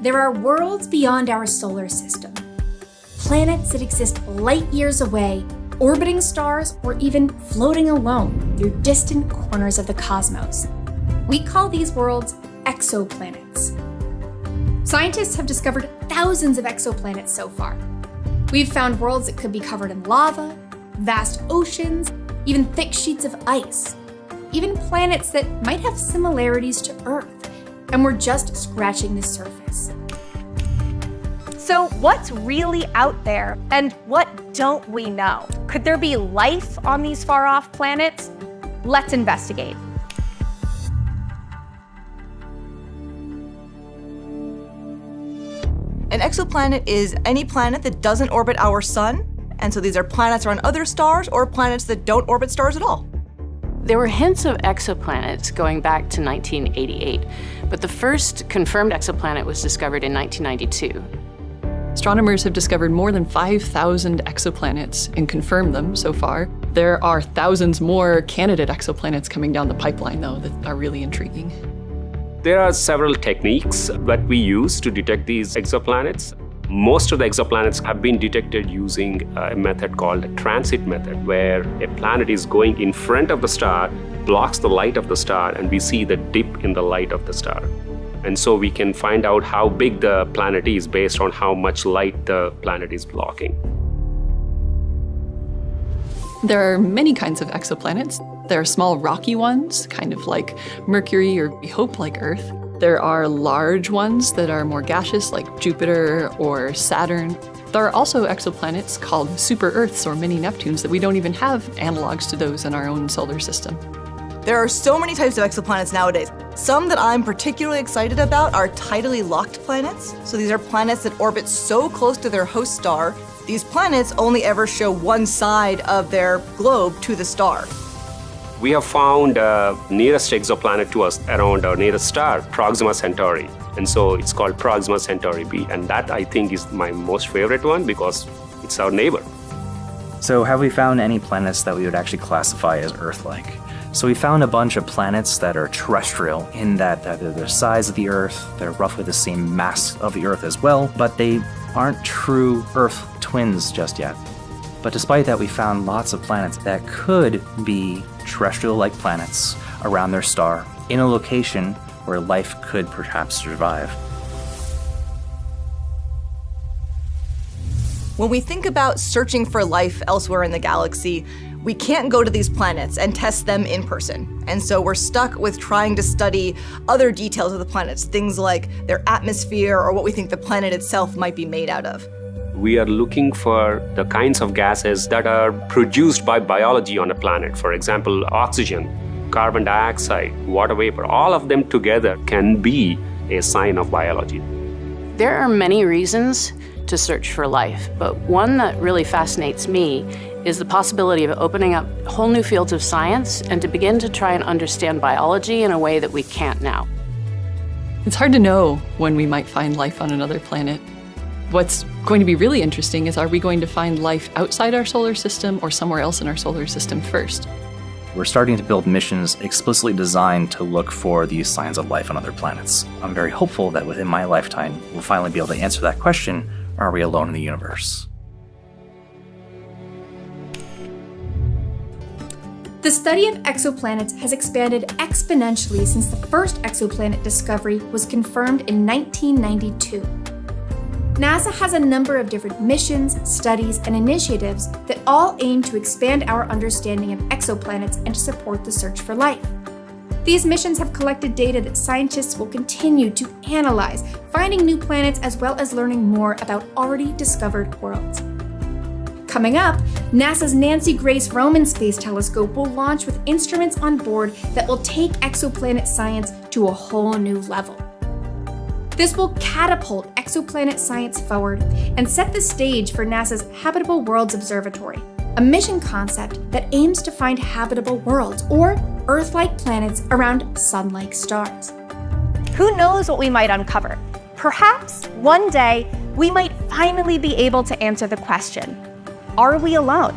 There are worlds beyond our solar system. Planets that exist light years away, orbiting stars, or even floating alone through distant corners of the cosmos. We call these worlds exoplanets. Scientists have discovered thousands of exoplanets so far. We've found worlds that could be covered in lava, vast oceans, even thick sheets of ice, even planets that might have similarities to Earth, and we're just scratching the surface. So what's really out there, and what don't we know? Could there be life on these far-off planets? Let's investigate. An exoplanet is any planet that doesn't orbit our sun, and so these are planets around other stars or planets that don't orbit stars at all. There were hints of exoplanets going back to 1988, but the first confirmed exoplanet was discovered in 1992. Astronomers have discovered more than 5,000 exoplanets and confirmed them so far. There are thousands more candidate exoplanets coming down the pipeline, though, that are really intriguing. There are several techniques that we use to detect these exoplanets. Most of the exoplanets have been detected using a method called a transit method, where a planet is going in front of the star, blocks the light of the star, and we see the dip in the light of the star. And so we can find out how big the planet is based on how much light the planet is blocking. There are many kinds of exoplanets. There are small rocky ones, kind of like Mercury or we hope like Earth. There are large ones that are more gaseous, like Jupiter or Saturn. There are also exoplanets called super-Earths or mini-Neptunes that we don't even have analogs to those in our own solar system. There are so many types of exoplanets nowadays. Some that I'm particularly excited about are tidally locked planets. So these are planets that orbit so close to their host star, these planets only ever show one side of their globe to the star. We have found nearest exoplanet to us around our nearest star, Proxima Centauri. And so it's called Proxima Centauri b, and that I think is my most favorite one because it's our neighbor. So have we found any planets that we would actually classify as Earth-like? So we found a bunch of planets that are terrestrial in that they're the size of the Earth, they're roughly the same mass of the Earth as well, but they aren't true Earth twins just yet. But despite that, we found lots of planets that could be terrestrial-like planets around their star in a location where life could perhaps survive. When we think about searching for life elsewhere in the galaxy, we can't go to these planets and test them in person. And so we're stuck with trying to study other details of the planets, things like their atmosphere or what we think the planet itself might be made out of. We are looking for the kinds of gases that are produced by biology on a planet. For example, oxygen, carbon dioxide, water vapor, all of them together can be a sign of biology. There are many reasons to search for life, but one that really fascinates me is the possibility of opening up whole new fields of science and to begin to try and understand biology in a way that we can't now. It's hard to know when we might find life on another planet. What's going to be really interesting is, are we going to find life outside our solar system or somewhere else in our solar system first? We're starting to build missions explicitly designed to look for these signs of life on other planets. I'm very hopeful that within my lifetime, we'll finally be able to answer that question, are we alone in the universe? The study of exoplanets has expanded exponentially since the first exoplanet discovery was confirmed in 1992. NASA has a number of different missions, studies, and initiatives that all aim to expand our understanding of exoplanets and to support the search for life. These missions have collected data that scientists will continue to analyze, finding new planets as well as learning more about already discovered worlds. Coming up, NASA's Nancy Grace Roman Space Telescope will launch with instruments on board that will take exoplanet science to a whole new level. This will catapult exoplanet science forward and set the stage for NASA's Habitable Worlds Observatory, a mission concept that aims to find habitable worlds, or Earth-like planets around Sun-like stars. Who knows what we might uncover? Perhaps one day we might finally be able to answer the question, are we alone?